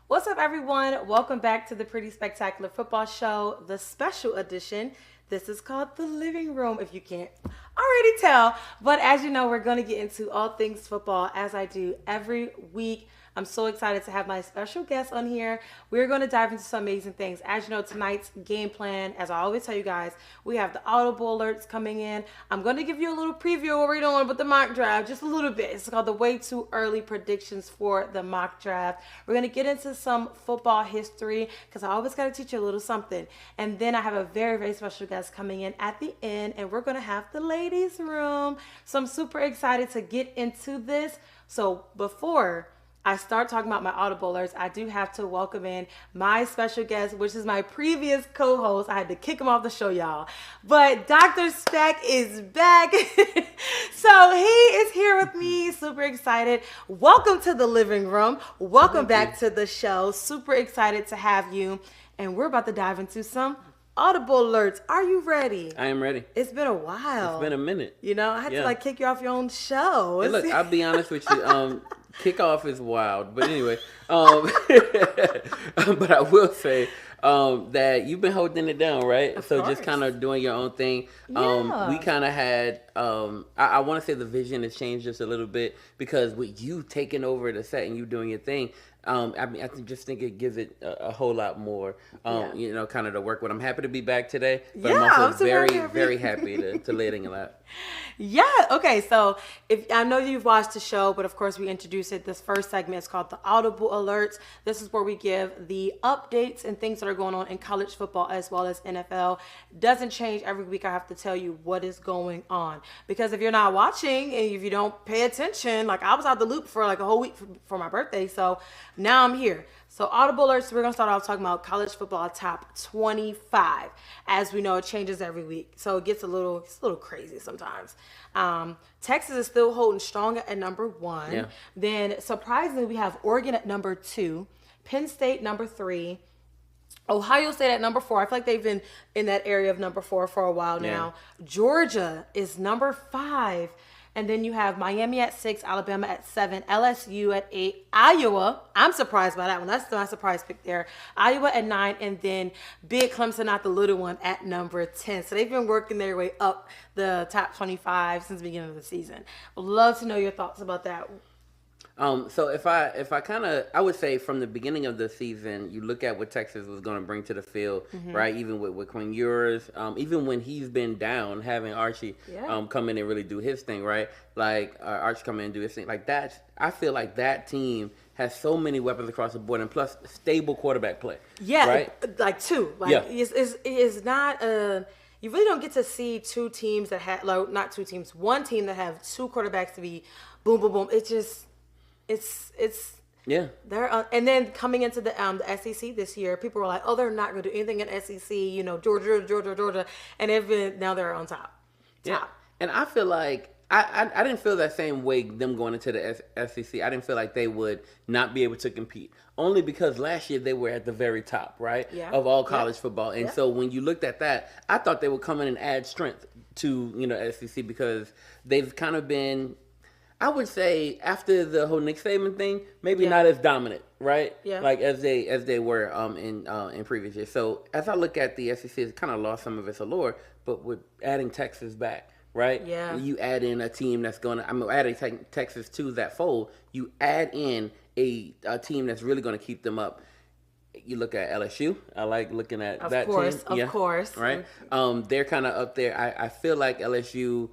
What's up, everyone? Welcome back to the Pretty Spectacular Football Show, the special edition. This is called The Living Room, if you can't already tell. But as you know, we're going to get into all things football as I do every week. I'm so excited to have my special guest on here. We're going to dive into some amazing things. As you know, tonight's game plan, as I always tell you guys, we have the Audible Alerts coming in. I'm going to give you a little preview of what we're doing with the mock draft, just a little bit. It's called the Way Too Early Predictions for the Mock Draft. We're going to get into some football history because I always got to teach you a little something. And then I have a very, very special guest coming in at the end, and we're going to have the ladies' room. So I'm super excited to get into this. So before I start talking about my Audible Alerts, I do have to welcome in my special guest, which is my previous co-host. I had to kick him off the show, y'all. But Dr. Speck is back. So he is here with me. Super excited. Welcome to the living room. Welcome back to the show. Super excited to have you. And we're about to dive into some Audible Alerts. Are you ready? I am ready. It's been a while. It's been a minute. You know, I had to kick you off your own show. Hey, look, I'll be honest with you. Kickoff is wild, but anyway, but I will say that you've been holding it down, right? Of so course. Just kind of doing your own thing. Yeah. We kind of had, I want to say the vision has changed just a little bit because with you taking over the set and you doing your thing, I just think it gives it a whole lot more, you know, kind of the work. But I'm happy to be back today. But I'm also so very happy to lay it in your lap. Yeah. Okay. So if I know you've watched the show, but of course we introduced it. This first segment is called the Audible Alerts. This is where we give the updates and things that are going on in college football as well as NFL. Doesn't change every week. I have to tell you what is going on because if you're not watching and if you don't pay attention, like I was out the loop for like a whole week for my birthday. So now I'm here. So Audible Alerts, we're going to start off talking about college football top 25. As we know, it changes every week. So it gets a little crazy sometimes. Texas is still holding strong at number 1. Yeah. Then surprisingly, we have Oregon at number 2, Penn State number 3, Ohio State at number 4. I feel like they've been in that area of number 4 for a while now. Georgia is number 5. And then you have Miami at 6, Alabama at 7, LSU at 8, Iowa. I'm surprised by that one. That's my surprise pick there. Iowa at 9, and then Big Clemson, not the little one, at number 10. So they've been working their way up the top 25 since the beginning of the season. Would love to know your thoughts about that. So if I kind of, I would say from the beginning of the season, you look at what Texas was going to bring to the field, right? Even with Quinn Ewers, even when he's been down, having Archie come in and really do his thing, right? Like Archie come in and do his thing, like that. I feel like that team has so many weapons across the board, and plus stable quarterback play. Yeah, right? Like two. Like it's not a. You really don't get to see two teams that have, like, not two teams, one team that have two quarterbacks to be boom, boom, boom. It's just. It's they're and then coming into the SEC this year, people were like, oh, they're not going to do anything in SEC, you know, Georgia, and now they're on top. Yeah, and I feel like I didn't feel that same way them going into the SEC. I didn't feel like they would not be able to compete, only because last year they were at the very top, right, of all college football. And so when you looked at that, I thought they would come in and add strength to, you know, SEC because they've kind of been, I would say, after the whole Nick Saban thing, maybe not as dominant, right? Yeah. Like as they were in previous years. So as I look at the SEC, it's kind of lost some of its allure, but with adding Texas back, right? Yeah. You add in a team that's going to, I'm adding Texas to that fold. You add in a team that's really going to keep them up. You look at LSU. I like looking at that team. Of course. Right? They're kind of up there. I feel like LSU.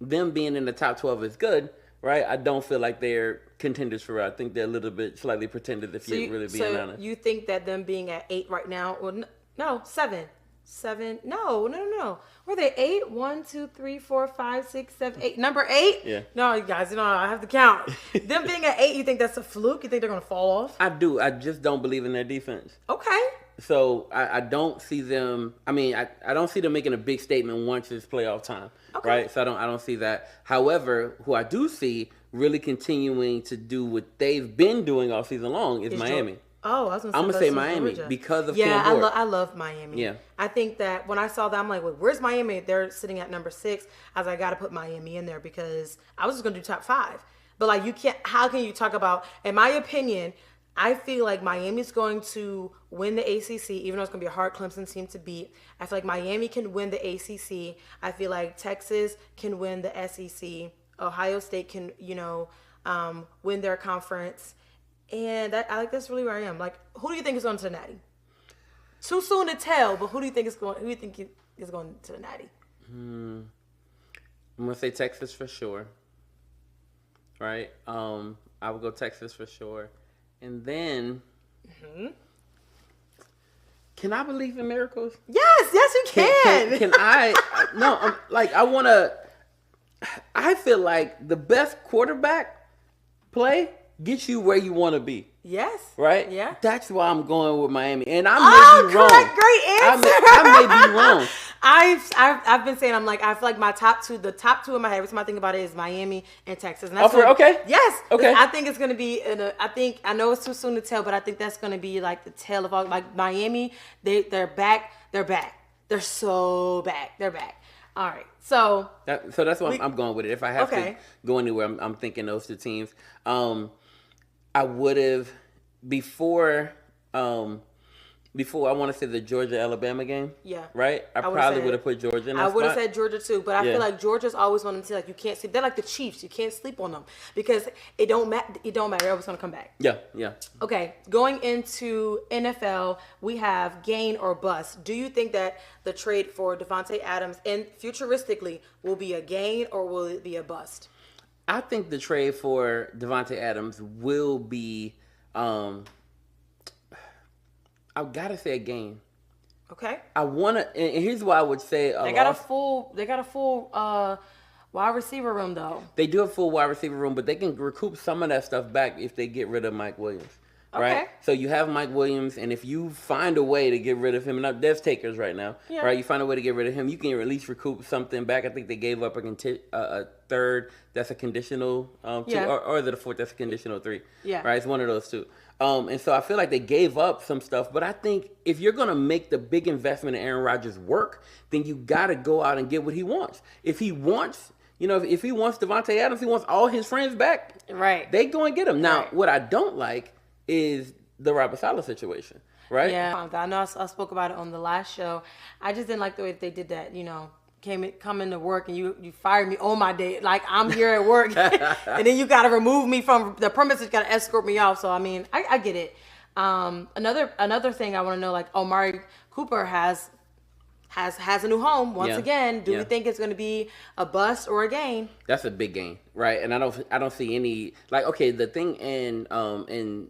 Them being in the top 12 is good, right? I don't feel like they're contenders for it. I think they're a little bit slightly pretenders if you're really being honest. You think that them being at 8 right now, or no, 7. 7, no. Were they 8? 1, 2, 3, 4, 5, 6, 7, 8. Number 8? Yeah. No, you guys, I have to count. Them being at 8, you think that's a fluke? You think they're going to fall off? I do. I just don't believe in their defense. Okay. So I don't see them. I mean, I don't see them making a big statement once it's playoff time, right? So I don't see that. However, who I do see really continuing to do what they've been doing all season long is Miami. I was I'm gonna say Miami Georgia. Because of I love Miami. Yeah, I think that when I saw that, I'm like, wait, where's Miami? They're sitting at number 6. I was like, I got to put Miami in there because I was just gonna do top 5. But like, you can't. How can you talk about? In my opinion, I feel like Miami's going to win the ACC, even though it's going to be a hard Clemson team to beat. I feel like Miami can win the ACC. I feel like Texas can win the SEC. Ohio State can, win their conference. And that's really where I am. Like, who do you think is going to the Natty? Too soon to tell, but who do you think is going to the Natty? I'm going to say Texas for sure. Right? I would go Texas for sure. And then, can I believe in miracles? Yes, you can. Can I? No, I feel like the best quarterback play gets you where you want to be. Yes. Right? Yeah. That's why I'm going with Miami. And I may be wrong. Great answer. I may be wrong. I've been saying, I feel like the top two in my head, every time I think about it, is Miami and Texas. And that's okay. Yes. Okay. I think it's going to be, I know it's too soon to tell, but I think that's going to be like the tale of all, like Miami, they're back. They're so back. They're back. All right. So that's why I'm going with it. If I have to go anywhere, I'm thinking those two teams. I would have before I want to say the Georgia-Alabama game. Yeah. Right? I probably would have put Georgia in that I would have spot. said Georgia too, but I feel like Georgia's always one of them too. Like, you can't sleep. They're like the Chiefs. You can't sleep on them because it don't matter. They're always going to come back. Yeah. Okay. Going into NFL, we have gain or bust. Do you think that the trade for Davante Adams and futuristically will be a gain or will it be a bust? I think the trade for Davante Adams will be, I've got to say a gain. Okay. And here's why I would say they got a full wide receiver room though. They do have a full wide receiver room, but they can recoup some of that stuff back if they get rid of Mike Williams. Right? Okay. So you have Mike Williams, and if you find a way to get rid of him, and there's takers right now, right? You find a way to get rid of him, you can at least recoup something back. I think they gave up a third that's a conditional 2, or is it a fourth that's a conditional 3? Yeah. Right? It's one of those two. And so I feel like they gave up some stuff, but I think if you're going to make the big investment in Aaron Rodgers work, then you got to go out and get what he wants. If he wants... if he wants Davante Adams, he wants all his friends back. Right. They go and get him. Now, what I don't like is the Robert Saleh situation, right? Yeah, I know I spoke about it on the last show. I just didn't like the way that they did that, come into work and you fired me on my day. Like, I'm here at work and then you got to remove me from the premises, you got to escort me off. So, I mean, I get it. Another thing I want to know, like, Amari Cooper has a new home once again. Do you think it's going to be a bust or a gain? That's a big gain, right? And I don't see any, like, okay, the thing in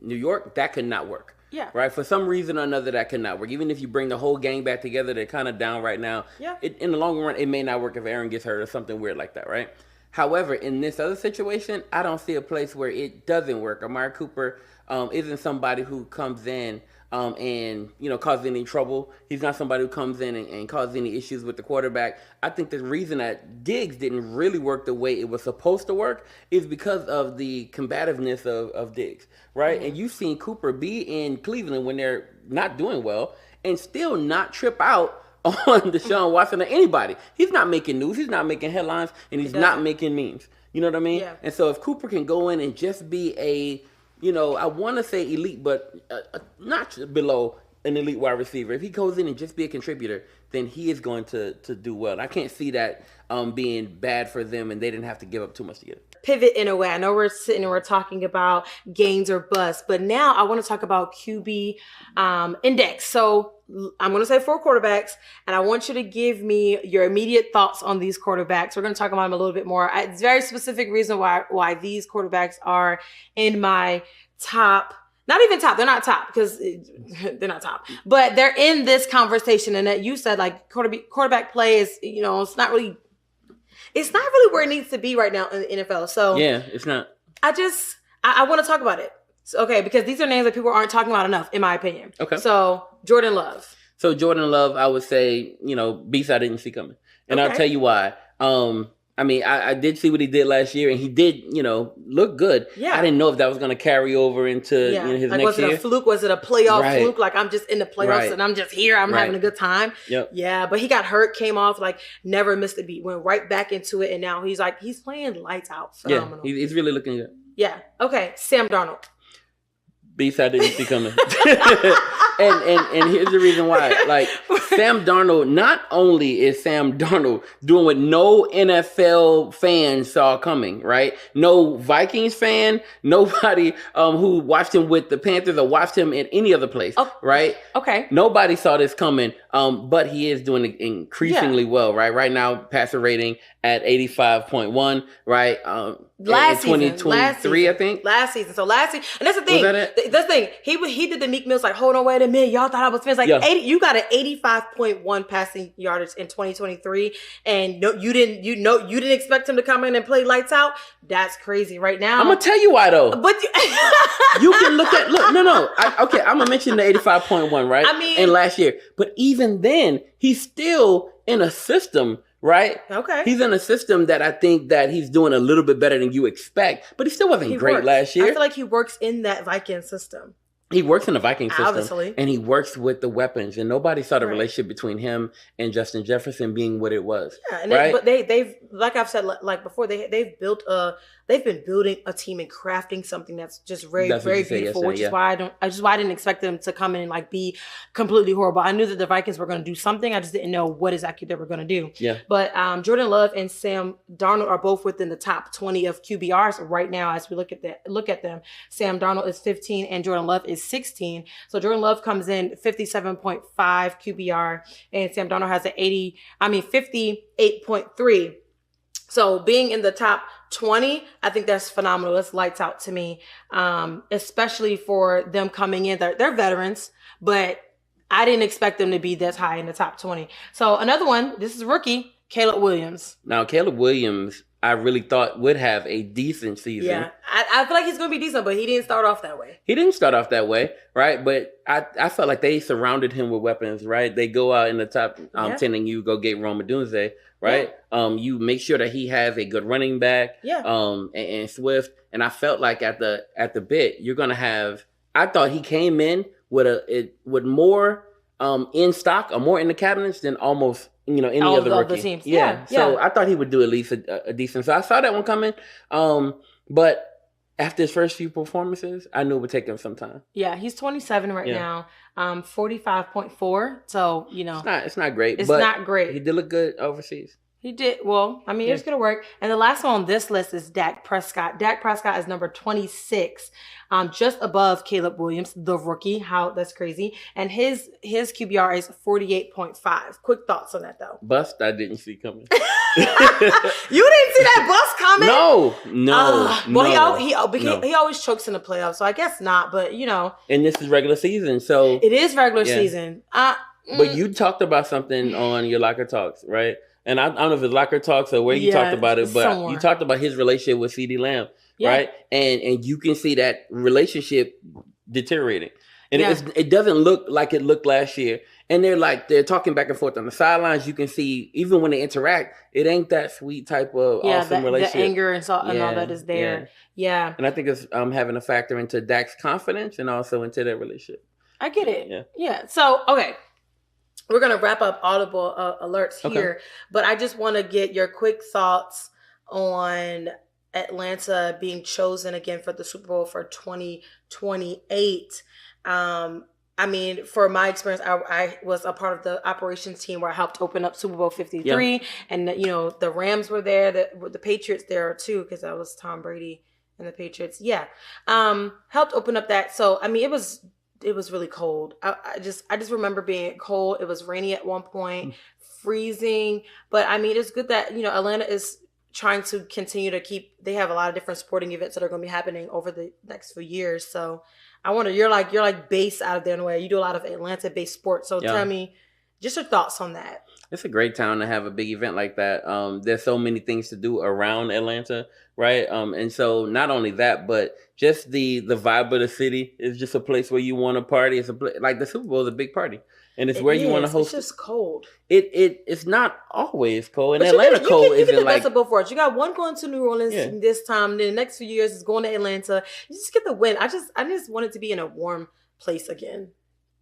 New York, that could not work. Yeah. Right? For some reason or another, that could not work. Even if you bring the whole gang back together, they're kind of down right now. Yeah. In the long run, it may not work if Aaron gets hurt or something weird like that, right? However, in this other situation, I don't see a place where it doesn't work. Amari Cooper isn't somebody who comes in and cause any trouble. He's not somebody who comes in and causes any issues with the quarterback. I think the reason that Diggs didn't really work the way it was supposed to work is because of the combativeness of Diggs, right? Mm-hmm. And you've seen Cooper be in Cleveland when they're not doing well and still not trip out on Deshaun Watson or anybody. He's not making news, he's not making headlines, and he's not making memes. You know what I mean? Yeah. And so if Cooper can go in and just be a I want to say elite, but not below an elite wide receiver. If he goes in and just be a contributor, then he is going to do well. I can't see that being bad for them, and they didn't have to give up too much to get it. Pivot in a way. I know we're sitting and we're talking about gains or busts, but now I want to talk about QB index. So I'm going to say 4 quarterbacks, and I want you to give me your immediate thoughts on these quarterbacks. We're going to talk about them a little bit more. It's a very specific reason why these quarterbacks are in my top. Not even top. They're not top because they're not top. But they're in this conversation. And that you said, like, quarterback play is, it's not really where it needs to be right now in the NFL. So yeah, it's not. I want to talk about it. So, okay, because these are names that people aren't talking about enough, in my opinion. Okay. So Jordan Love. So Jordan Love, I would say, beast I didn't see coming. And I'll tell you why. I did see what he did last year, and he did, look good. Yeah. I didn't know if that was going to carry over into his next year. Was it a fluke? Was it a playoff fluke? Like, I'm just in the playoffs and I'm just here. I'm having a good time. Yep. Yeah, but he got hurt, came off, like, never missed a beat, went right back into it, and now he's playing lights out. Phenomenal. Yeah, he's really looking good. Yeah. Okay, Sam Darnold. Beast I didn't see coming. and here's the reason why. Like, Sam Darnold, not only is Sam Darnold doing what no NFL fan saw coming, right? No Vikings fan, nobody who watched him with the Panthers or watched him in any other place, right? Okay. Nobody saw this coming, but he is doing increasingly well, right? Right now, passer rating at 85.1, right? Last in season, 2023, I think. Last season. So last season, and that's the thing. That's the thing. He did the Meek Mill's like, hold on, wait a minute, y'all thought I was finished. Like 80, you got an 85.1 passing yardage in 2023, and you didn't expect him to come in and play lights out. That's crazy. Right now, I'm gonna tell you why though. But you can no. I'm gonna mention the 85.1, right? I mean, in last year, but even then, he's still in a system. Right? Okay. He's in a system that I think that he's doing a little bit better than you expect, but he still wasn't great last year. I feel like he works in that Viking system. He works in the Viking system, obviously, and he works with the weapons. And nobody saw the relationship between him and Justin Jefferson being what it was. Yeah, and right? they've like I've said like before, they've been building a team and crafting something that's just very beautiful. Which is why I didn't expect them to come in and like be completely horrible. I knew that the Vikings were going to do something. I just didn't know what exactly they were going to do. Yeah. But Jordan Love and Sam Darnold are both within the top 20 of QBRs right now. As we look at them, Sam Darnold is 15 and Jordan Love is 16. So Jordan Love comes in 57.5 QBR and Sam Darnold has an 58.3. So being in the top 20, I think that's phenomenal. That's lights out to me, especially for them coming in. They're veterans, but I didn't expect them to be this high in the top 20. So another one, this is rookie, Caleb Williams. Now, Caleb Williams, I really thought would have a decent season. Yeah, I feel like he's going to be decent, but he didn't start off that way. He didn't start off that way, right? But I felt like they surrounded him with weapons, right? They go out in the top 10 and you go get Rome Odunze, right? Yeah. You make sure that he has a good running back, and Swift. And I felt like at the bit, you're going to have, I thought he came in with more in stock or more in the cabinets than almost any other rookie. The teams. Yeah. So I thought he would do at least a decent. So I saw that one coming. But after his first few performances, I knew it would take him some time. Yeah, he's 27 right now. 45.4. So, it's not great. It's not great. He did look good overseas. He did. Well, I mean, it's going to work. And the last one on this list is Dak Prescott. Dak Prescott is number 26, just above Caleb Williams, the rookie. That's crazy. And his QBR is 48.5. Quick thoughts on that, though. Bust I didn't see coming. You didn't see that bust coming? No. Well, he always chokes in the playoffs, so I guess not. But, And this is regular season, so. It is regular season. But you talked about something on your Locker Talks, right? And I don't know if it's Locker Talks or where you talked about it, but somewhere. You talked about his relationship with CeeDee Lamb, right? And you can see that relationship deteriorating. And it doesn't look like it looked last year. And they're talking back and forth on the sidelines. You can see, even when they interact, it ain't that sweet type of awesome relationship. The anger and all that is there. Yeah. And I think it's having a factor into Dak's confidence and also into their relationship. I get it. Yeah. So, okay. We're going to wrap up Audible Alerts here, but I just want to get your quick thoughts on Atlanta being chosen again for the Super Bowl for 2028. I mean, for my experience, I was a part of the operations team where I helped open up Super Bowl 53, and the Rams were there, the Patriots there too, because that was Tom Brady and the Patriots. Helped open up that. So, I mean, it was really cold. I just remember being cold. It was rainy at one point, freezing. But I mean, it's good that, Atlanta is trying to continue to they have a lot of different sporting events that are going to be happening over the next few years. So I wonder, you're like based out of there in a way. You do a lot of Atlanta-based sports. So tell me just your thoughts on that. It's a great town to have a big event like that. There's so many things to do around Atlanta, right? And so not only that, but just the vibe of the city is just a place where you want to party. It's like the Super Bowl is a big party, and it's where you want to host. It's just cold. It's not always cold. And Atlanta cold isn't like. You get the best of both worlds. You got one going to New Orleans this time. Then the next few years is going to Atlanta. You just get the win. I just want it to be in a warm place again.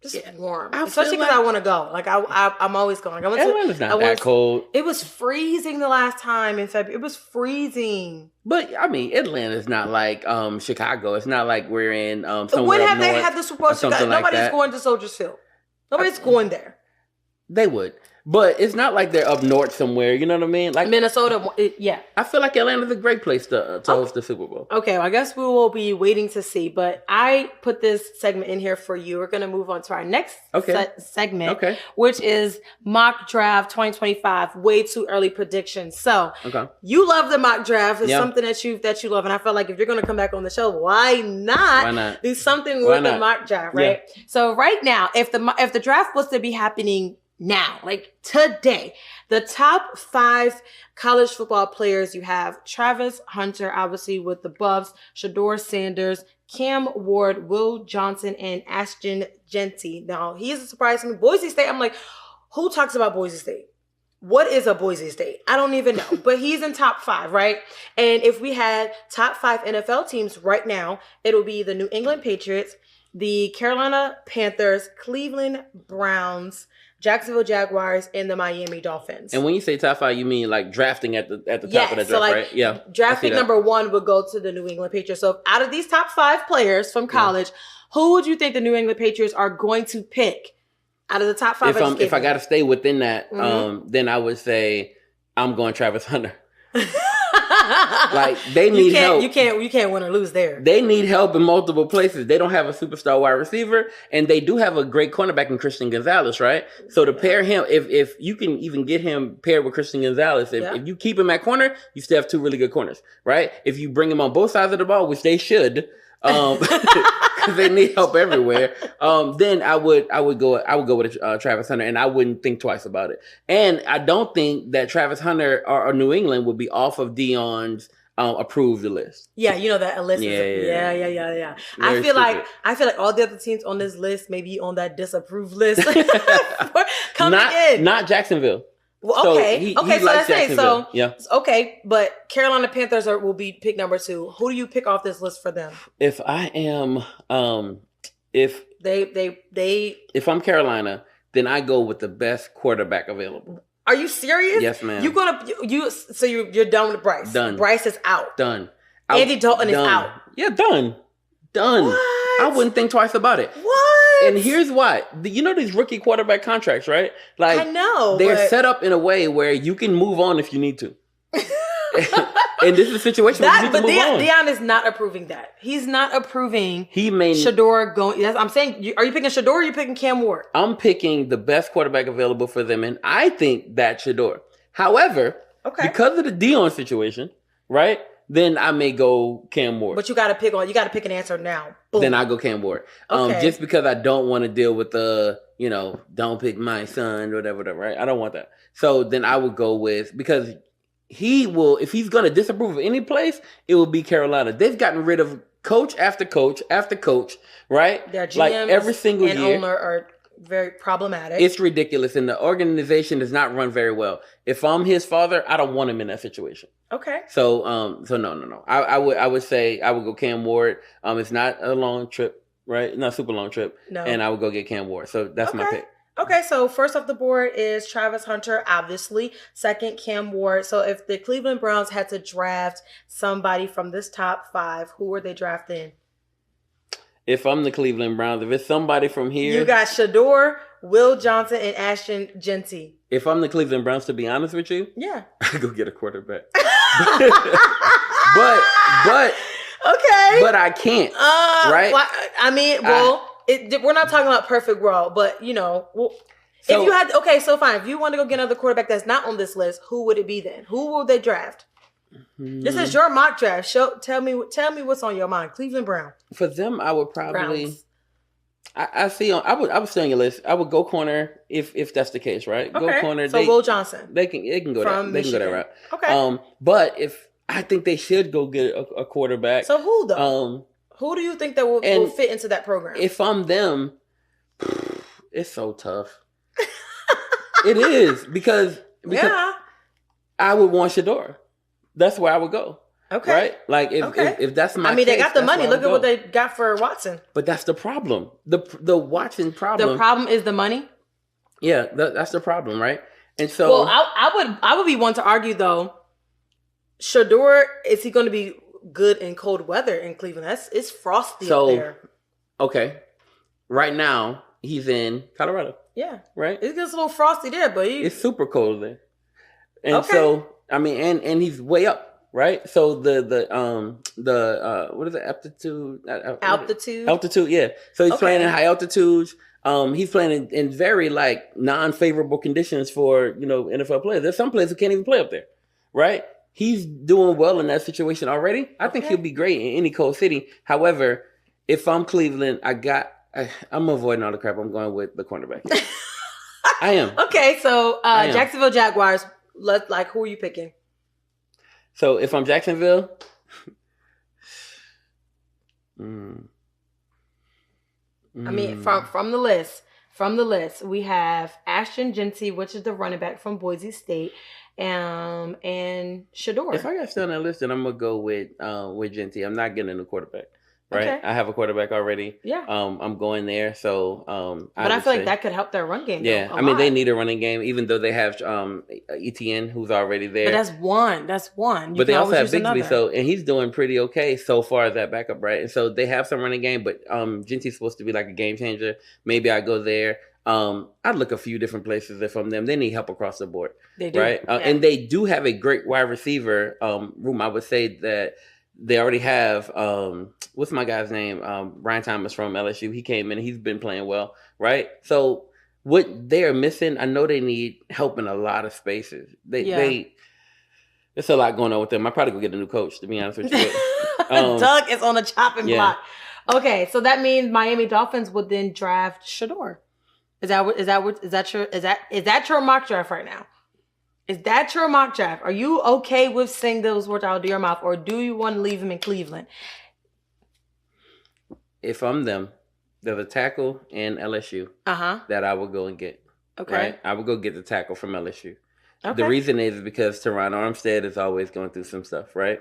just warm. Especially because I want to go. Like I'm always going. Atlanta's not that cold. It was freezing the last time in February. It was freezing. But I mean, Atlanta's not like Chicago. It's not like we're in somewhere When have up north they had the Super Bowl? Nobody's going to Soldier Field. Nobody's going there. They would. But it's not like they're up north somewhere. You know what I mean? Like Minnesota, yeah. I feel like Atlanta's a great place to host the Super Bowl. Okay, well, I guess we will be waiting to see. But I put this segment in here for you. We're going to move on to our next segment, which is Mock Draft 2025, way too early predictions. So you love the mock draft. It's something that you love. And I felt like if you're going to come back on the show, why not do something with the mock draft, right? Yeah. So right now, if the draft was to be happening now, like today, the top 5 college football players, you have Travis Hunter, obviously with the Buffs, Shedeur Sanders, Cam Ward, Will Johnson, and Ashton Jeanty. Now, he is a surprise to me. Boise State, I'm like, who talks about Boise State? What is a Boise State? I don't even know. But he's in top 5, right? And if we had top 5 NFL teams right now, it'll be the New England Patriots, the Carolina Panthers, Cleveland Browns, Jacksonville Jaguars, and the Miami Dolphins. And when you say top 5, you mean like drafting at the top of the draft, right? Yeah. Drafting number 1 would go to the New England Patriots. So out of these top 5 players from college, who would you think the New England Patriots are going to pick out of the top 5? If I got to stay within that, then I would say I'm going Travis Hunter. Like they need help. You can't win or lose there. They need help in multiple places. They don't have a superstar wide receiver, and they do have a great cornerback in Christian Gonzalez, right? So to pair him, if you can even get him paired with Christian Gonzalez, if you keep him at corner, you still have 2 really good corners, right? If you bring him on both sides of the ball, which they should, because they need help everywhere, then I would go with Travis Hunter, and I wouldn't think twice about it. And I don't think that Travis Hunter or New England would be off of Dion's approved list. Yeah, you know that list. Yeah. I feel like all the other teams on this list may be on that disapproved list. Not Jacksonville. Well, okay. So let's say okay, but Carolina Panthers will be pick number 2. Who do you pick off this list for them? If I am, if I'm Carolina, then I go with the best quarterback available. Are you serious? Yes, ma'am. You're done with Bryce. Done. Bryce is out. Done. Andy Dalton is out. Yeah, done. What? I wouldn't think twice about it. What? And here's why. You know these rookie quarterback contracts, right? Like, I know. They're set up in a way where you can move on if you need to. And this is a situation where you need to move on. Dion is not approving that. He's not approving Shedeur going. I'm saying, are you picking Shedeur or are you picking Cam Ward? I'm picking the best quarterback available for them, and I think that's Shedeur. However, because of the Dion situation, right? Then I may go Cam Ward. But you got to pick an answer now. Boom. Then I go Cam Ward. Just because I don't want to deal with the, don't pick my son, whatever, right? I don't want that. So then I would go with, because he will, if he's going to disapprove of any place, it will be Carolina. They've gotten rid of coach after coach after coach, right? Their GMs like every single and year. Owner are very problematic. It's ridiculous, and the organization does not run very well. If I'm his father, I don't want him in that situation. Okay. So no. I would say I would go Cam Ward. It's not a long trip, right? Not a super long trip. No. And I would go get Cam Ward. So that's my pick. Okay, so first off the board is Travis Hunter, obviously. Second, Cam Ward. So if the Cleveland Browns had to draft somebody from this top 5, who were they drafting? If I'm the Cleveland Browns, if it's somebody from here. You got Shedeur, Will Johnson, and Ashton Jeanty. If I'm the Cleveland Browns, to be honest with you. Yeah. I go get a quarterback. but. Okay. But I can't. Right? We're not talking about perfect world, but if you had, fine. If you want to go get another quarterback that's not on this list, who would it be then? Who will they draft? This is your mock draft. Tell me what's on your mind. Cleveland Brown. For them, I would probably. Browns. I would stay on your list. I would go corner if that's the case, right? Okay. Go corner. So Will Johnson. They can go that. They can go that route. Okay. But if I think they should go get a quarterback. So who though? Who do you think that will fit into that program? If I'm them, it's so tough. It is because I would want Shedeur. That's where I would go. Okay. Right? Like if that's my they case, got the money. Look at what they got for Watson. But that's the problem. The Watson problem. The problem is the money? Yeah, that's the problem, right? And so, well, I would be one to argue though. Shedeur, is he going to be good in cold weather in Cleveland? It's frosty up there. Okay, right now he's in Colorado. Yeah, right. It gets a little frosty there, but it's super cold there. And so I mean, and he's way up, right? So the what is it? Altitude. Yeah. So he's playing in high altitudes. He's playing in very like non-favorable conditions for NFL players. There's some players who can't even play up there, right? He's doing well in that situation already. I think he'll be great in any cold city. However, if I'm Cleveland, I'm avoiding all the crap. I'm going with the cornerback. I am. Okay, so Jacksonville Jaguars. Who are you picking? So if I'm Jacksonville, I mean, from the list, we have Ashton Jeanty, which is the running back from Boise State, and Shedeur. If I got still on that list, then I'm gonna go with Jeanty. I'm not getting a quarterback. Right, okay. I have a quarterback already. Yeah, I'm going there. So, but I feel like that could help their run game. Yeah, I mean they need a running game, even though they have Etienne, who's already there. But that's one. But they also have Bigsby, and he's doing pretty okay so far as that backup, right? And so they have some running game, but Jeanty's supposed to be like a game changer. Maybe I go there. I'd look a few different places if I'm them. They need help across the board. They do, right? And they do have a great wide receiver room. I would say that. They already have, what's my guy's name? Brian Thomas from LSU. He came in and he's been playing well, right? So what they're missing, I know they need help in a lot of spaces. There's a lot going on with them. I probably go get a new coach, to be honest with you. Doug is on the chopping block. Okay, so that means Miami Dolphins would then draft Shedeur. Is that your mock draft right now? Is that your mock draft? Are you okay with saying those words out of your mouth, or do you want to leave him in Cleveland? If I'm them, there's a tackle in LSU that I will go and get. Okay. Right? I will go get the tackle from LSU. Okay. The reason is because Teron Armstead is always going through some stuff, right?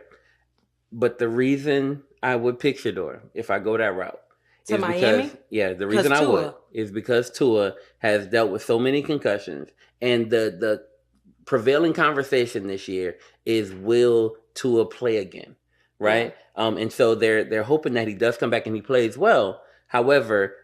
But the reason I would pick Shedeur, if I go that route, is Miami? The reason I would is because Tua has dealt with so many concussions, and the prevailing conversation this year is, will Tua play again, right? Yeah. And so they're hoping that he does come back and he plays well. However,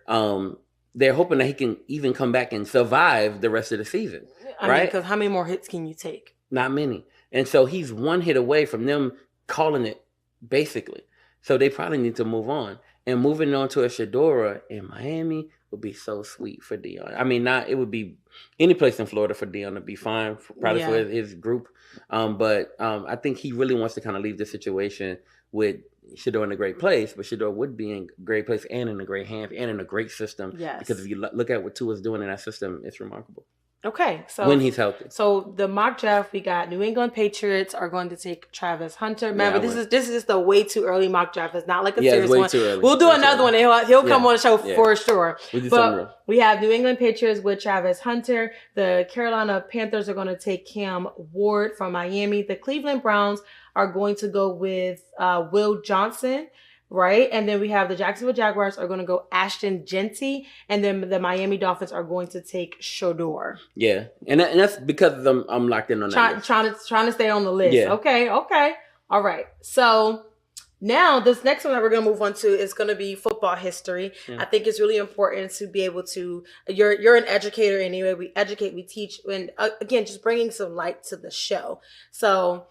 they're hoping that he can even come back and survive the rest of the season, right? Because how many more hits can you take? Not many. And so he's one hit away from them calling it, basically. So they probably need to move on. And moving on to a Shedeur in Miami would be so sweet for Dion. I mean, it would be any place in Florida for Dion to be fine, probably for his group. But I think he really wants to kind of leave the situation with Shedeur in a great place. But Shedeur would be in a great place and in a great hands and in a great system. Yes. Because if you look at what Tua's doing in that system, it's remarkable. Okay, so when he's healthy. So the mock draft, we got New England Patriots are going to take Travis Hunter. Remember, this is just a way too early mock draft. It's not like a serious one. Too early. We'll do another one. He'll come on the show for sure. But we have New England Patriots with Travis Hunter. The Carolina Panthers are going to take Cam Ward from Miami. The Cleveland Browns are going to go with Will Johnson. Right. And then we have the Jacksonville Jaguars are going to go Ashton Jeanty. And then the Miami Dolphins are going to take Shedeur. Yeah. And that's because I'm locked in on that. Trying to stay on the list. Yeah. Okay. All right. So now this next one that we're going to move on to is going to be football history. Yeah. I think it's really important to be able to, you're an educator anyway. We educate, we teach. And again, just bringing some light to the show. So,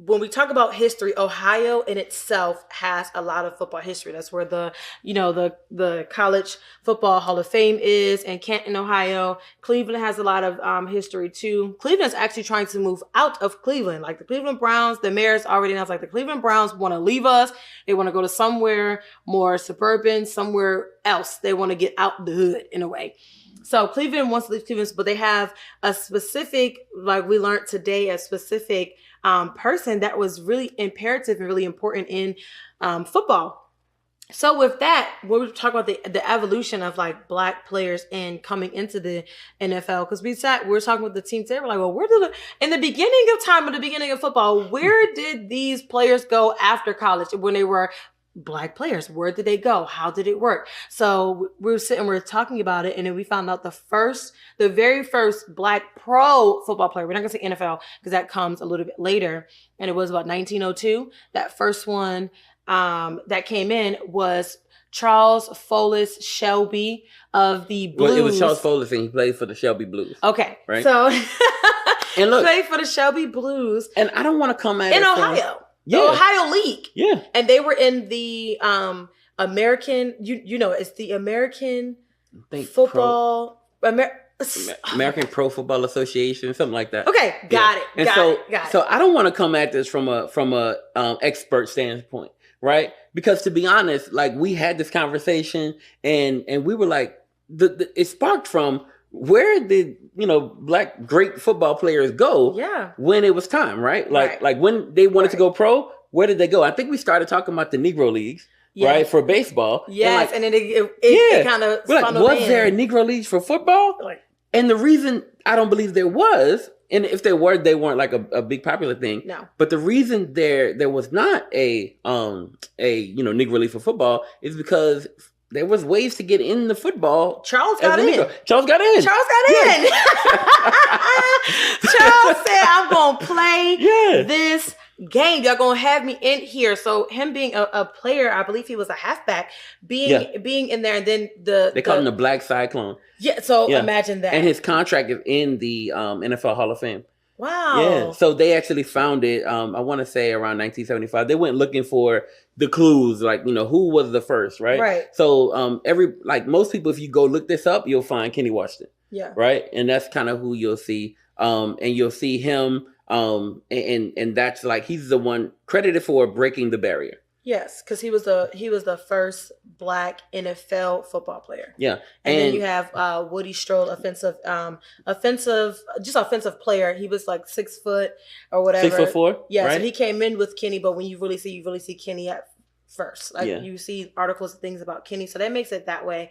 when we talk about history, Ohio in itself has a lot of football history. That's where the College Football Hall of Fame is in Canton, Ohio. Cleveland has a lot of history too. Cleveland's actually trying to move out of Cleveland. Like the Cleveland Browns, the mayor's already announced, like the Cleveland Browns want to leave us. They want to go to somewhere more suburban, somewhere else. They want to get out the hood in a way. So Cleveland wants to leave Cleveland, but they have a specific, like we learned today, a specific person that was really imperative and really important in football. So with that, we're talking about the evolution of like black players and coming into the NFL, because we were talking with the team today. We're like, well, in the beginning of time, at the beginning of football, where did these players go after college when they were black players? Where did they go? How did it work? So we were talking about it, and then we found out the very first black pro football player. We're not gonna say NFL because that comes a little bit later, and it was about 1902. That first one that came in was Charles Folis Shelby of the Blues. Well, it was Charles Folis, and he played for the Shelby Blues. Okay, right. So and look, played for the Shelby Blues, and I don't want to come at in Ohio. Yeah. The Ohio League. Yeah. And they were in the American, it's the American Football... American Pro Football Association, something like that. Okay, got it. So I don't want to come at this from a expert standpoint, right? Because to be honest, like we had this conversation and we were like, it sparked from where did black great football players go? Yeah. When it was time, right? Like when they wanted to go pro, where did they go? I think we started talking about the Negro Leagues. Yes. Right, for baseball. Yes, and then it kind of was there a Negro Leagues for football? And the reason I don't believe there was, and if there were, they weren't like a big popular thing. No. But the reason there was not a Negro League for football is because there was ways to get in the football. Charles got in. Charles got in. Charles said, I'm going to play this game. Y'all going to have me in here. So him being a player, I believe he was a halfback, being in there, and then they call him the Black Cyclone. Yeah, so imagine that. And his contract is in the NFL Hall of Fame. Wow. Yeah. So they actually found it, I want to say around 1975. They went looking for the clues, like, who was the first, right? Right. So most people, if you go look this up, you'll find Kenny Washington. Yeah. Right? And that's kind of who you'll see. And you'll see him, and that's like, he's the one credited for breaking the barrier. Yes, because he was the first black NFL football player. Yeah, and then you have Woody Stroll, offensive player. He was like 6 foot or whatever. 6'4". Yeah, right? So he came in with Kenny, but when you really see Kenny at first, you see articles and things about Kenny, so that makes it that way.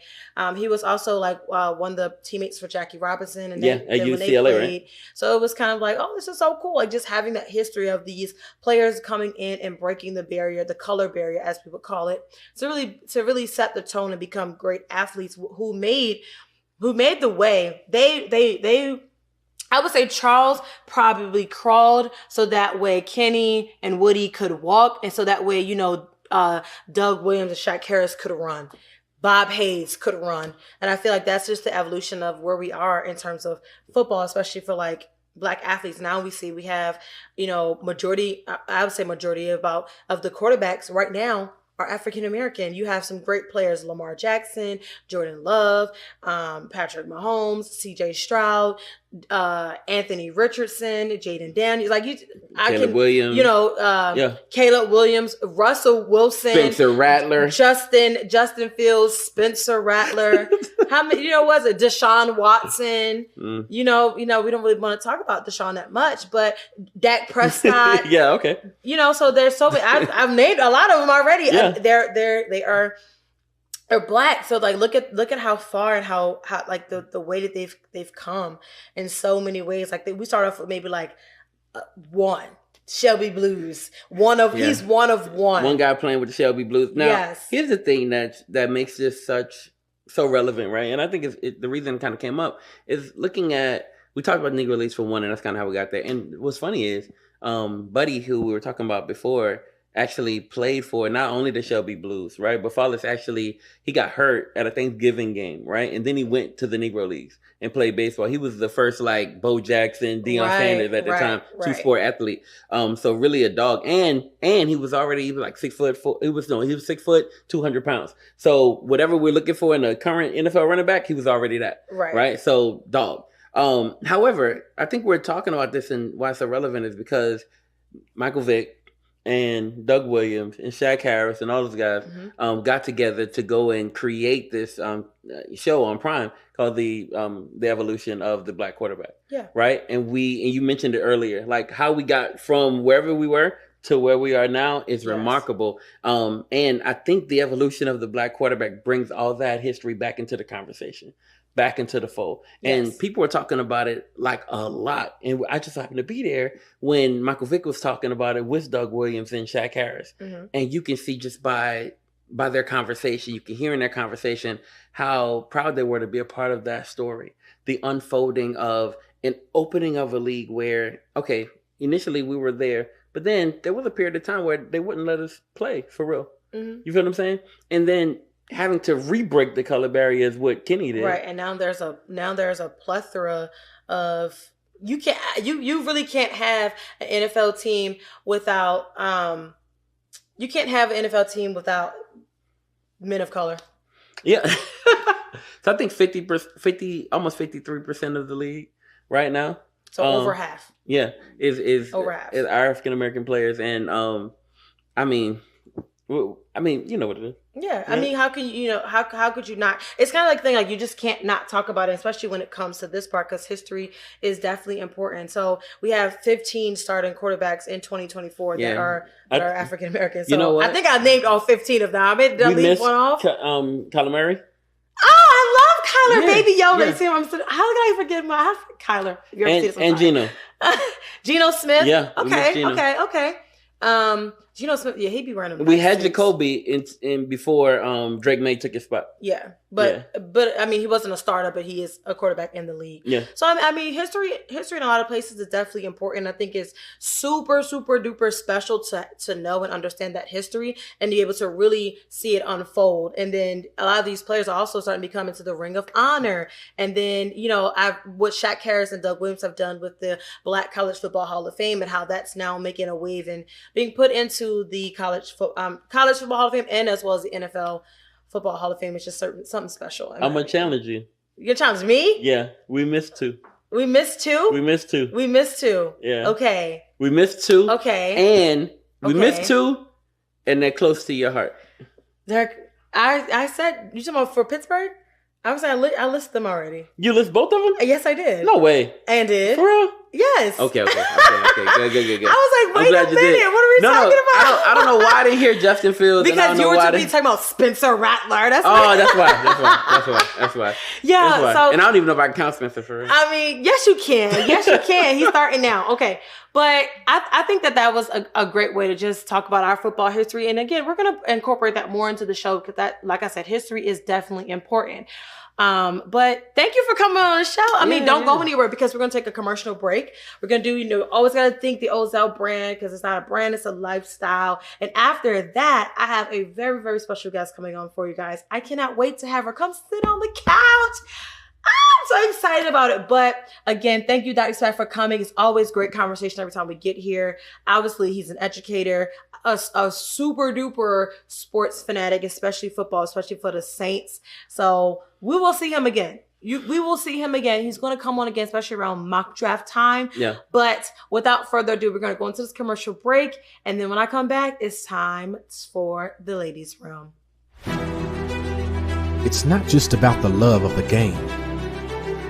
He was also like one of the teammates for Jackie Robinson, and at UCLA, right? So it was kind of like, oh, this is so cool, like just having that history of these players coming in and breaking the barrier, the color barrier, as people call it, to really set the tone and become great athletes who made the way. They I would say Charles probably crawled so that way Kenny and Woody could walk, and so that way Doug Williams and Shaq Harris could run. Bob Hayes could run. And I feel like that's just the evolution of where we are in terms of football, especially for like black athletes. Now we have, majority of the quarterbacks right now are African-American. You have some great players, Lamar Jackson, Jordan Love, Patrick Mahomes, CJ Stroud, Anthony Richardson, Jaden Daniels, Caleb Williams, Caleb Williams, Russell Wilson, Spencer Rattler, Justin Fields, Spencer Rattler. How many? Was it Deshaun Watson? We don't really want to talk about Deshaun that much, but Dak Prescott. Yeah, okay. So there's so many. I've named a lot of them already. Yeah. They're black, so like look at how far and how like the way that they've come in so many ways. Like we start off with maybe like one Shelby Blues, he's one of one guy playing with the Shelby Blues. Now, here's the thing that makes this so relevant, right? And I think the reason it kind of came up is looking at, we talked about Negro Leagues for one, and that's kind of how we got there. And what's funny is Buddy, who we were talking about before, actually played for not only the Shelby Blues, right? But Follis he got hurt at a Thanksgiving game, right? And then he went to the Negro Leagues and played baseball. He was the first like Bo Jackson, Deion Sanders at the time, two-sport athlete. So really a dog. And he was like 6 foot. He was 6 foot, 200 pounds. So whatever we're looking for in a current NFL running back, he was already that, right? So dog. However, I think we're talking about this, and why it's so relevant is because Michael Vick and Doug Williams and Shaq Harris and all those guys got together to go and create this show on Prime called the Evolution of the Black Quarterback. Yeah. Right? And you mentioned it earlier, like how we got from wherever we were to where we are now is remarkable. And I think the evolution of the black quarterback brings all that history back into the conversation, back into the fold. Yes. And people were talking about it like a lot. And I just happened to be there when Michael Vick was talking about it with Doug Williams and Shaq Harris. Mm-hmm. And you can see just by their conversation, you can hear in their conversation how proud they were to be a part of that story. The unfolding of an opening of a league where, okay, initially we were there, but then there was a period of time where they wouldn't let us play for real. Mm-hmm. You feel what I'm saying? And then having to re-break the color barrier is what Kenny did. Right, and now there's a plethora of you really can't have an NFL team without men of color. Yeah. So I think 50 almost 53% of the league right now. So over half. Yeah, is over half is African American players, and I mean, you know what it is. Yeah, right? I mean, how can you how could you not? It's kind of like the thing, like you just can't not talk about it, especially when it comes to this part, because history is definitely important. So we have 15 starting quarterbacks in 2024 that are African American. So you know what? I think I named all 15 of them. I made leave one off. Kyler Murray. Oh, I love Kyler, baby Yoda. Yeah. You see what I'm saying? How did I forget Kyler? And Geno. Geno Smith. Yeah. Okay. Geno Smith. Yeah, he'd be running. We had Jacoby in before Drake May took his spot. Yeah, but I mean, he wasn't a starter, but he is a quarterback in the league. Yeah. So I mean, history in a lot of places is definitely important. I think it's super, super duper special to know and understand that history and be able to really see it unfold. And then a lot of these players are also starting to come into the Ring of Honor. And then what Shaq Harris and Doug Williams have done with the Black College Football Hall of Fame and how that's now making a wave and being put into the College Football Hall of Fame and as well as the NFL Football Hall of Fame. It's just something special. I'm going to challenge you. You're gonna challenge me? Yeah. We missed two. We missed two? We missed two. We missed two. Yeah. Okay. We missed two. Okay. And we missed two, and they're close to your heart. I said, you talking about for Pittsburgh? I was like, I listed them already. You list both of them? Yes, I did. No way. And did. For real? Yes. Okay. Good. I was like, wait a minute. What are we talking about? I don't know why I didn't hear Justin Fields. Because you were talking about Spencer Rattler. That's why. Yeah. So, and I don't even know if I can count Spencer for real. I mean, yes, you can. He's starting now. Okay. But I think that was a great way to just talk about our football history. And again, we're going to incorporate that more into the show because that, like I said, history is definitely important. But thank you for coming on the show. I mean, don't go anywhere because we're going to take a commercial break. We're going to do, always got to think the Ozell brand because it's not a brand, it's a lifestyle. And after that, I have a very, very special guest coming on for you guys. I cannot wait to have her come sit on the couch. I'm so excited about it. But again, thank you, Dr. Swag, for coming. It's always great conversation every time we get here. Obviously, he's an educator, a super duper sports fanatic, especially football, especially for the Saints. So we will see him again. We will see him again. He's going to come on again, especially around mock draft time. Yeah. But without further ado, we're going to go into this commercial break. And then when I come back, it's time for the ladies' room. It's not just about the love of the game.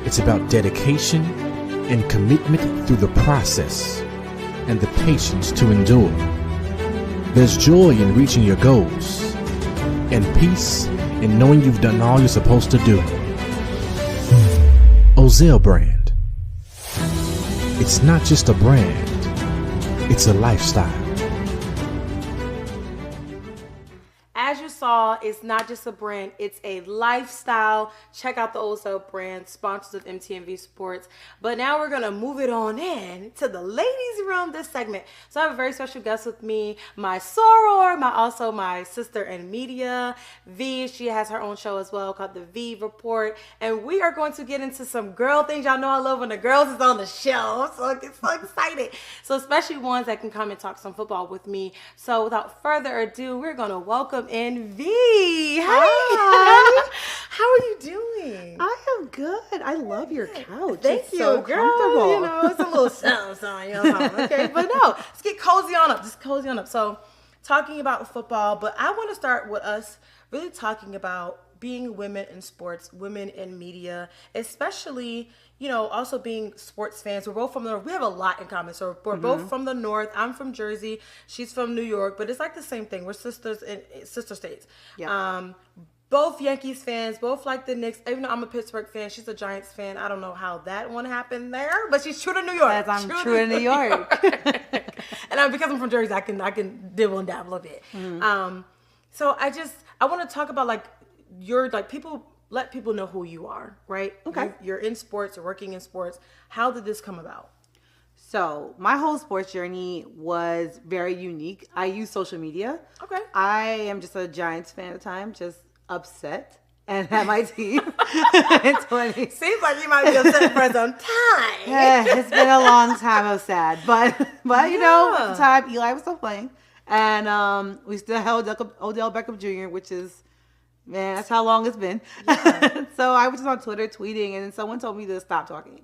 It's about dedication and commitment through the process and the patience to endure. There's joy in reaching your goals and peace in knowing you've done all you're supposed to do. Ozell brand. It's not just a brand, it's a lifestyle. As you saw, it's not just a brand, it's a lifestyle. Check out the Ozell brand, sponsors of MTMV Sports. But now we're going to move it on in to the ladies' room, this segment. So I have a very special guest with me, my soror, also my sister in media, V. She has her own show as well called The V Report. And we are going to get into some girl things. Y'all know I love when the girls is on the show. So I'm so excited. So especially ones that can come and talk some football with me. So without further ado, we're going to welcome in V. Hi. How are you doing? I am good. I love your couch. Thank it's you, so girl. comfortable. It's a little something, okay? But no, let's get cozy on up. Just cozy on up. So talking about football, but I want to start with us really talking about being women in sports, women in media, especially, you know, also being sports fans. We're both from the North. We have a lot in common. So we're both from the North. I'm from Jersey. She's from New York. But it's like the same thing. We're sisters in sister states. Yeah. Both Yankees fans, both like the Knicks. Even though I'm a Pittsburgh fan, she's a Giants fan. I don't know how that one happened there, but she's true to New York. Yes, I'm true to New York. And because I'm from Jersey, I can dibble and dab a little bit. So I want to talk about like let people know who you are, right? Okay. You're in sports, you're working in sports. How did this come about? So my whole sports journey was very unique. I use social media. Okay. I am just a Giants fan at the time, just upset and at my team. In 20. Seems like you might be upset for some time. Yeah, it's been a long time of sad, but you know, at the time Eli was still playing, and we still held Odell Beckham Jr., which is, man, that's how long it's been. Yeah. So I was just on Twitter tweeting, and someone told me to stop talking.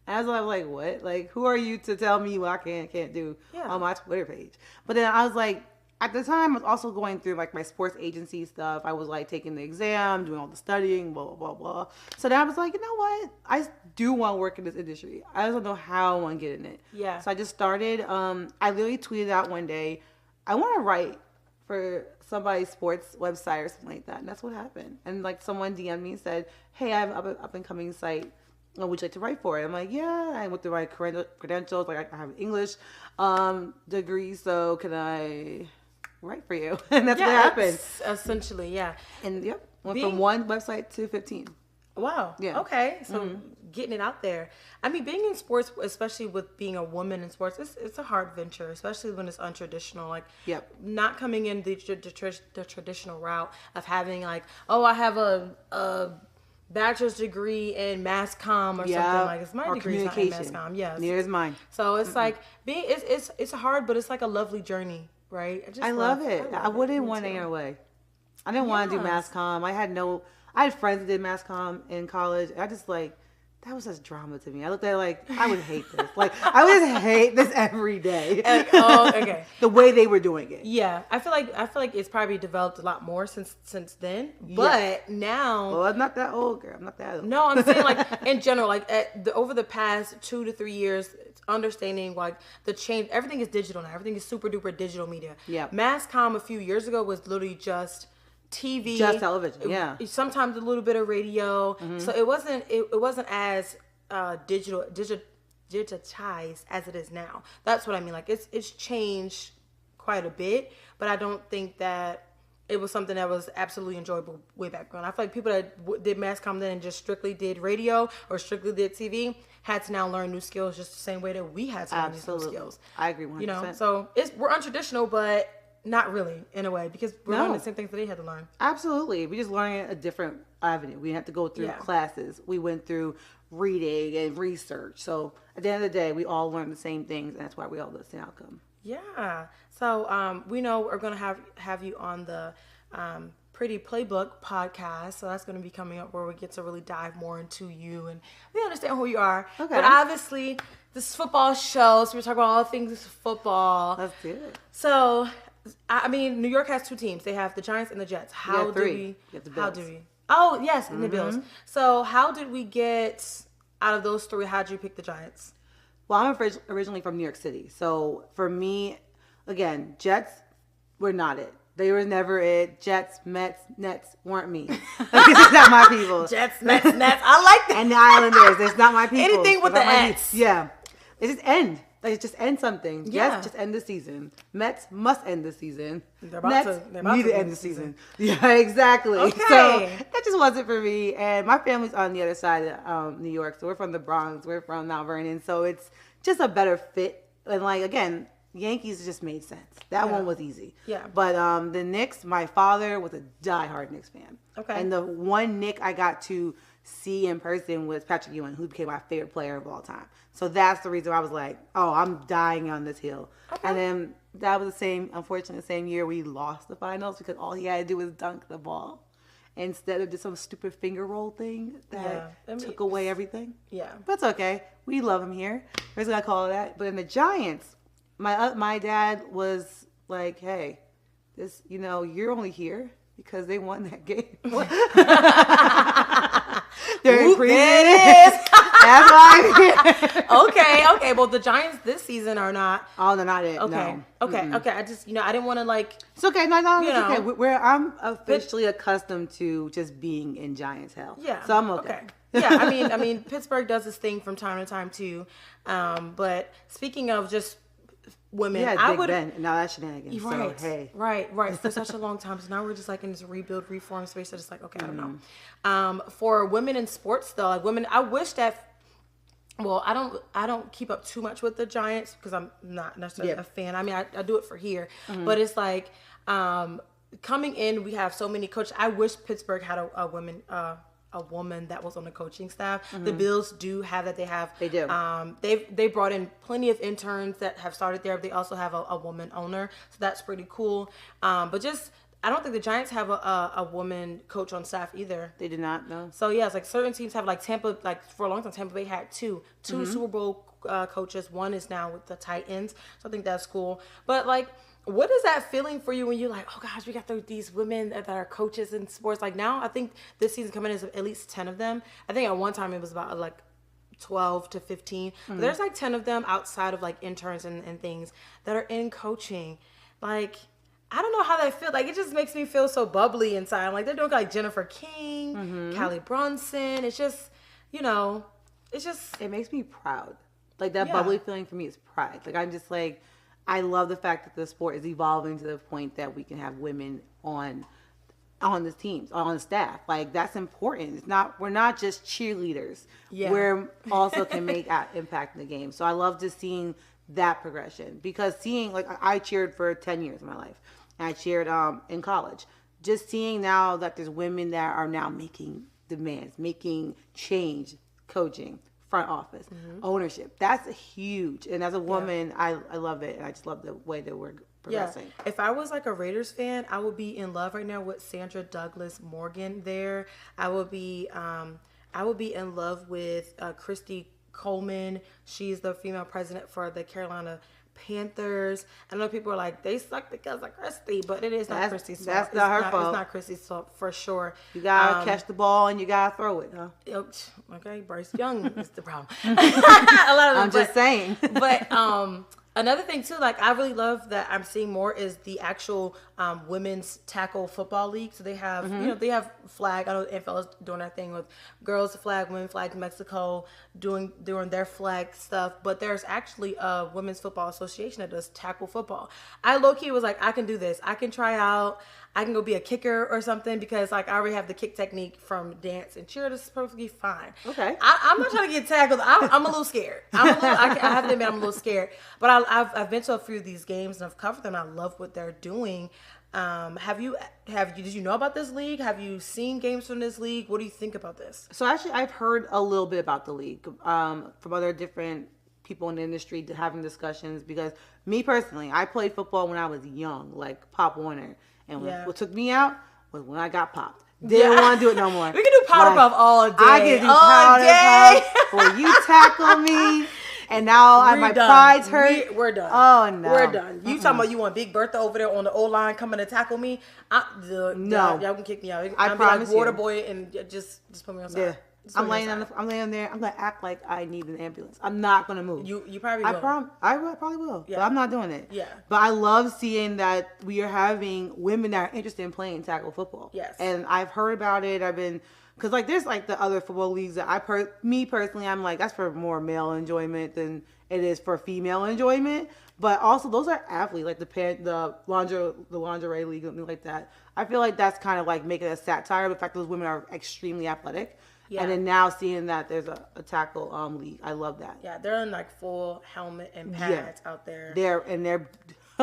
And I was like, what? Like, who are you to tell me what I can't do on my Twitter page? But then I was like, at the time, I was also going through like my sports agency stuff. I was like taking the exam, doing all the studying, blah, blah, blah, blah. So then I was like, you know what? I do want to work in this industry. I just don't know how I want to get in it. Yeah. So I just started. I literally tweeted out one day, I want to write for somebody's sports website or something like that. And that's what happened. And like someone DM'd me and said, hey, I have an up-and-coming site. Would you like to write for it? I'm like, yeah, I went to write credentials. Like I have an English degree, so can I write for you? And that's what happened. Essentially, yeah. And went from one website to 15. Wow. Yeah. Okay. So getting it out there. I mean, being in sports, especially with being a woman in sports, it's a hard venture, especially when it's untraditional. Like, not coming in the traditional route of having like, oh, I have a bachelor's degree in mass comm or something like this. My degree is not in mass comm. Yes. Neither is mine. So it's like it's hard, but it's like a lovely journey, right? I love it. I wouldn't want any other way. I didn't want to do mass comm. I had friends that did mass comm in college. I just like, that was such drama to me. I looked at it like, I would hate this. Like, I would hate this every day. Okay. The way they were doing it. Yeah, I feel like it's probably developed a lot more since then. But now, well, I'm not that old, girl. I'm not that old. No, I'm saying like in general, like over the past 2 to 3 years, understanding like the change. Everything is digital now. Everything is super duper digital media. Yeah. Mass comm a few years ago was literally just TV, just television, yeah. Sometimes a little bit of radio. So it wasn't as digitized as it is now. That's what I mean. Like it's changed quite a bit, but I don't think that it was something that was absolutely enjoyable way back when. I feel like people that did mass comm then and just strictly did radio or strictly did TV had to now learn new skills just the same way that we had to learn new skills. I agree 100%. You know, so we're untraditional, but not really, in a way, because we're learning the same things that they had to learn. Absolutely. We just learning a different avenue. We have to go through classes. We went through reading and research. So at the end of the day, we all learn the same things, and that's why we all get the same outcome. Yeah. So we know we're going to have you on the Pretty Playbook podcast. So that's going to be coming up where we get to really dive more into you and we understand who you are. Okay. But obviously, this is football show, so we're talking about all things football. Let's do it. So, I mean, New York has 2 teams. They have the Giants and the Jets. How do we? Oh, yes, and the Bills. So, how did we get out of those 3? How did you pick the Giants? Well, I'm originally from New York City. So, for me, again, Jets were not it. They were never it. Jets, Mets, Nets weren't me. It's not my people. Jets, Mets, Nets. I like that. And the Islanders. It's not my people. Anything with the X. Yeah. It just end. Like, just end something. Yeah. Jets, just end the season. Mets must end the season. Nets need to end the season. Yeah, exactly. Okay. So that just wasn't for me. And my family's on the other side of New York. So we're from the Bronx. We're from Mount Vernon. So it's just a better fit. And like, again, Yankees just made sense. That one was easy. Yeah. But the Knicks, my father was a diehard Knicks fan. Okay. And the one Knick I got to see in person was Patrick Ewing, who became my favorite player of all time. So that's the reason I was like, oh, I'm dying on this hill. Okay. And then that was unfortunately, the same year we lost the finals because all he had to do was dunk the ball instead of just some stupid finger roll thing that took away everything. Yeah. But it's okay. We love him here. We're just going to call it that. But in the Giants, my dad was like, hey, this, you're only here. Because they won that game. There it is. That's why. Okay. Well, the Giants this season are not. Oh, they're not it. Okay. No. Okay. I just, I didn't want to like. It's okay. No, it's okay. I'm officially accustomed to just being in Giants hell. Yeah. So I'm okay. Yeah. I mean, Pittsburgh does this thing from time to time too. But speaking of just women, I would. Ben. Now that's shenanigans. Right. So, hey. Right. For such a long time. So now we're just like in this rebuild, reform space. So just like, okay, I don't know. For women in sports though, like women, I wish that. Well, I don't keep up too much with the Giants because I'm not necessarily a fan. I mean, I do it for here, but it's like coming in, we have so many coaches. I wish Pittsburgh had a woman that was on the coaching staff. The Bills do have that. They do. They brought in plenty of interns that have started there. They also have a woman owner, so that's pretty cool. But just. I don't think the Giants have a woman coach on staff either. They did not, no. So, yeah, it's like certain teams have, like Tampa, like for a long time, Tampa Bay had two Super Bowl coaches. One is now with the Titans. So, I think that's cool. But, like, what is that feeling for you when you're like, oh, gosh, we got these women that are coaches in sports? Like, now I think this season coming is at least 10 of them. I think at one time it was about, like, 12 to 15. But there's, like, 10 of them outside of, like, interns and things that are in coaching. Like... I don't know how that feels. Like, it just makes me feel so bubbly inside. I'm like, they're doing like Jennifer King, Callie Brunson. It's just, It makes me proud. Like, that bubbly feeling for me is pride. Like, I'm just like, I love the fact that the sport is evolving to the point that we can have women on the teams, on the staff. Like, that's important. We're not just cheerleaders. Yeah. We're also can make impact in the game. So I love just seeing that progression because I cheered for 10 years of my life. And I cheered in college. Just seeing now that there's women that are now making demands, making change, coaching, front office, ownership. That's huge. And as a woman, I love it. And I just love the way that we're progressing. Yeah. If I was like a Raiders fan, I would be in love right now with Sandra Douglas Morgan there. I would be in love with Christy Coleman. She's the female president for the Carolina Panthers. I know people are like, they suck because of Christy, but it is not Christy's fault. That's not her fault. It's not Christy's fault for sure. You gotta catch the ball and you gotta throw it, huh? Okay, Bryce Young is the problem. I'm just saying. But another thing too, like I really love that I'm seeing more is the actual women's tackle football league. So they have, they have flag. I know the NFL is doing that thing with girls flag, women flag, Mexico doing their flag stuff. But there's actually a women's football association that does tackle football. I low-key was like, I can do this. I can try out. I can go be a kicker or something because like I already have the kick technique from dance and cheer. This is perfectly fine. Okay. I'm not trying to get tackled. I'm a little scared. I have to admit I'm a little scared. But I've been to a few of these games and I've covered them. I love what they're doing. Did you know about this league? Have you seen games from this league? What do you think about this? So actually I've heard a little bit about the league from other different people in the industry having discussions because me personally, I played football when I was young, like Pop Warner. And what took me out was when I got popped. Didn't want to do it no more. We can do powder puff all day. I can do powder puff before you tackle me. And now my pride's hurt. We're done. Oh, no. We're done. You talking about you want Big Bertha over there on the O-line coming to tackle me? No. Y'all can kick me out. I promise like water boy and just put me on side. Yeah. I'm laying there. I'm gonna act like I need an ambulance. I'm not gonna move. You probably will. I probably will. Yeah. But I'm not doing it. Yeah. But I love seeing that we are having women that are interested in playing tackle football. Yes. And I've heard about it. Because like there's like the other football leagues that me personally, I'm like that's for more male enjoyment than it is for female enjoyment. But also those are athletes like the lingerie league and things like that. I feel like that's kind of like making a satire of the fact that those women are extremely athletic. Yeah. And then now seeing that there's a tackle league, I love that. Yeah, they're in like full helmet and pads out there. They're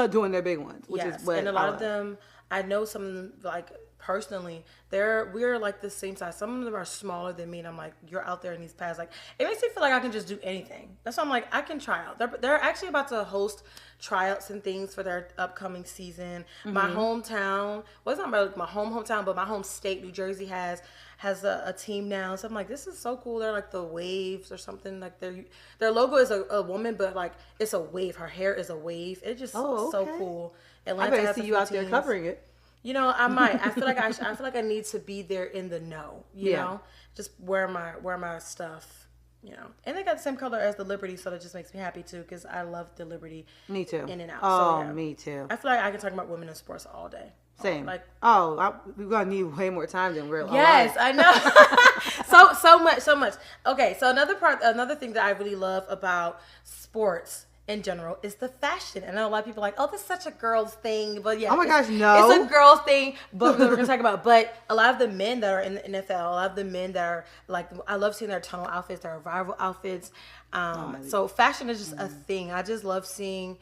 doing their big ones, which is what and a lot of them. I know some of them like personally. We're like the same size. Some of them are smaller than me, and I'm like, you're out there in these pads. Like it makes me feel like I can just do anything. That's why I'm like, I can try out. They're actually about to host tryouts and things for their upcoming season. My hometown, well, it's not really my hometown, but my home state, New Jersey has a team now. So I'm like, this is so cool. They're like the Waves or something. Like their logo is a woman, but like it's a wave. Her hair is a wave. It's just so cool. Atlanta I better see you out there covering it. You know, I might. I feel like I need to be there in the know. You know, just wear my stuff. You know, and they got the same color as the Liberty, so that just makes me happy too because I love the Liberty. Me too. In and out. Oh, so, me too. I feel like I can talk about women in sports all day. Same. Like, we're gonna need way more time than we're. Yes, I know. so much. Okay, so another thing that I really love about sports in general is the fashion. And I know a lot of people are like, oh, this is such a girl's thing. But yeah. Oh my gosh, no. It's a girl's thing. But we're going to talk about. But a lot of the men that are in the NFL, a lot of the men that are like, I love seeing their tunnel outfits, their rival outfits. So fashion is just a thing. I just love seeing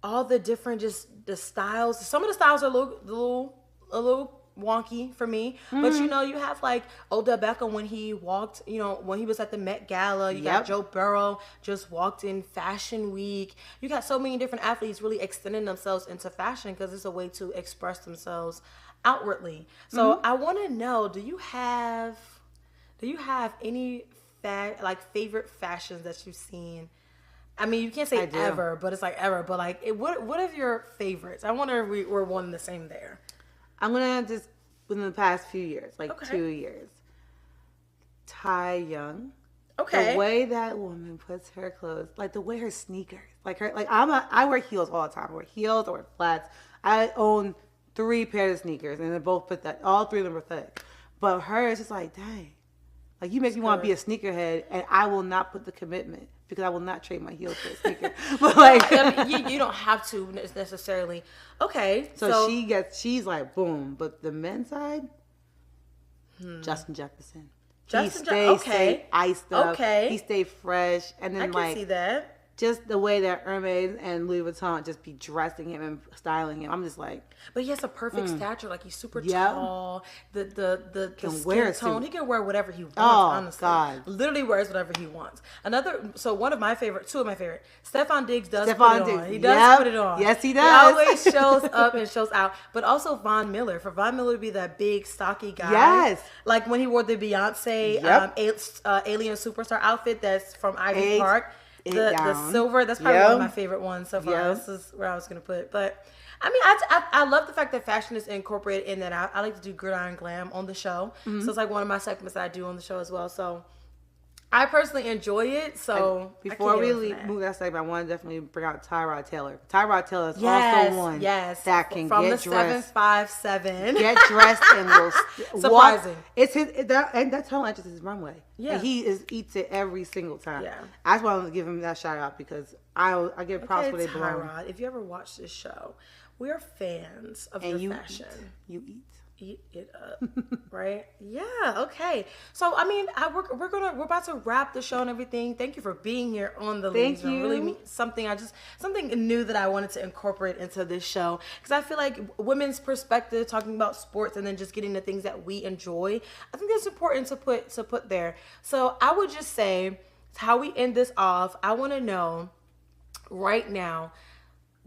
all the different, just the styles. Some of the styles are a little wonky for me, but you know, you have like Odell Beckham when he walked, you know, when he was at the Met Gala. You got Joe Burrow just walked in Fashion Week. You got so many different athletes really extending themselves into fashion because it's a way to express themselves outwardly. So I want to know, do you have any favorite fashions that you've seen? I mean, you can't say ever, but it's like ever. But like, what are your favorites? I wonder if we're one and the same there. I'm gonna just within the past few years, 2 years. Ty Young. Okay. The way that woman puts her clothes, like the way her sneakers, I wear heels all the time. I wear heels, I wear flats. I own 3 pairs of sneakers, and they're both pathetic. All 3 of them are pathetic. But her is just like, dang, like you make me want to be a sneakerhead, and I will not put the commitment. Because I will not trade my heels for a sneaker. But like, I mean, you don't have to necessarily. Okay, so she's like boom. But the men's side, Justin Jefferson. He stayed iced up. Okay, he stayed fresh, and then I can see that. Just the way that Hermes and Louis Vuitton just be dressing him and styling him, I'm just like. But he has a perfect stature. Like he's super tall. The skin tone. He can wear whatever he wants. Honestly, God. Literally wears whatever he wants. Two of my favorite. Stephon Diggs does put it on. He does put it on. Yes, he does. He always shows up and shows out. But also Von Miller. For Von Miller to be that big stocky guy. Yes. Like when he wore the Beyonce Alien Superstar outfit that's from Ivy Park. The silver, that's probably one of my favorite ones so far. This is where I was going to put it. But, I mean, I love the fact that fashion is incorporated in that. I like to do Gridiron Glam on the show. So it's like one of my segments that I do on the show as well. So I personally enjoy it. So before we move that segment, I want to definitely bring out Tyrod Taylor. Tyrod Taylor is also one that can from get the dressed. 757. Get dressed and will surprising. It's that's how much is his runway. Yeah, and he eats it every single time. Yeah, I just want to give him that shout out because I give props where they belong. Tyrod, if you ever watch this show, we are fans of your fashion. You eat it up, right? Yeah. Okay. So I mean, we're about to wrap the show and everything. Thank you for being here on the Ladies Room. Really something new that I wanted to incorporate into this show because I feel like women's perspective, talking about sports, and then just getting the things that we enjoy. I think that's important to put there. So I would just say, how we end this off. I want to know right now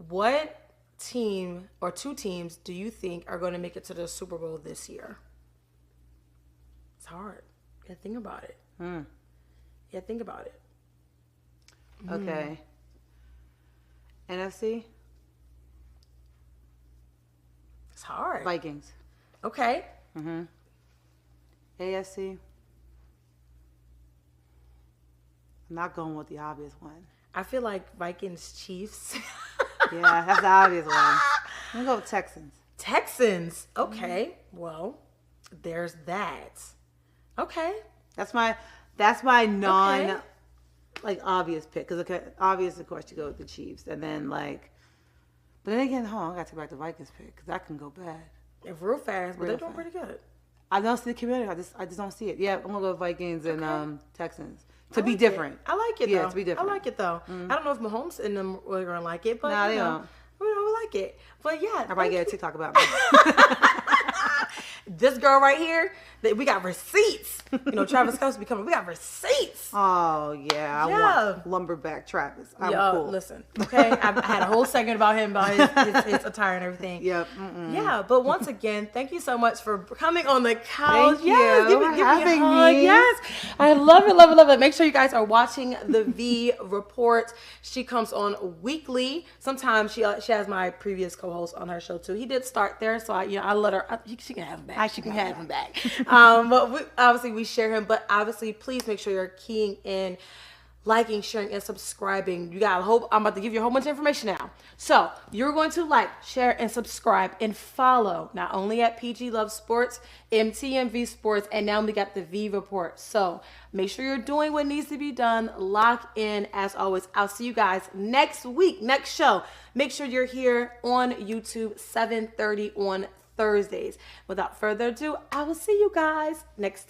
what team or 2 teams do you think are going to make it to the Super Bowl this year? It's hard. You gotta think about it. Yeah, think about it. Okay. NFC? It's hard. Vikings. Okay. AFC? I'm not going with the obvious one. I feel like Vikings Chiefs. Yeah, that's the obvious one. I'm going to go with Texans. Texans. Okay. Well, there's that. Okay. That's my non obvious pick because obvious of course you go with the Chiefs and then but then again I got to take back the Vikings pick because that can go bad. Real fast, but they're doing pretty good. I don't see the community. I just don't see it. Yeah, I'm gonna go with Vikings and Texans to be different. I like it though. Yeah, to be different. I like it though. I don't know if Mahomes and them are gonna like it, but nah, they don't. We like it. But yeah, I probably get a TikTok about me. this girl right here, that we got receipts. You know, Travis Kelce becoming, we got receipts. Oh, yeah. I want lumberback Travis. I'm cool. Listen, okay? I had a whole segment about him, about his attire and everything. Yep. Yeah, but once again, thank you so much for coming on the couch. Thank you Give me a hug. me. Yes. I love it, love it, love it. Make sure you guys are watching the V Report. She comes on weekly. Sometimes she has my previous co-host on her show too. He did start there, so I let her. She can have him back. She can have him back. But we share him. But obviously, please make sure you're keying in, liking, sharing, and subscribing. You got I'm about to give you a whole bunch of information now. So you're going to like, share, and subscribe and follow not only at PG Love Sports, MTMV Sports, and now we got the V Report. So make sure you're doing what needs to be done. Lock in. As always, I'll see you guys next week, next show. Make sure you're here on YouTube, 7:30 on Thursdays. Without further ado, I will see you guys next time.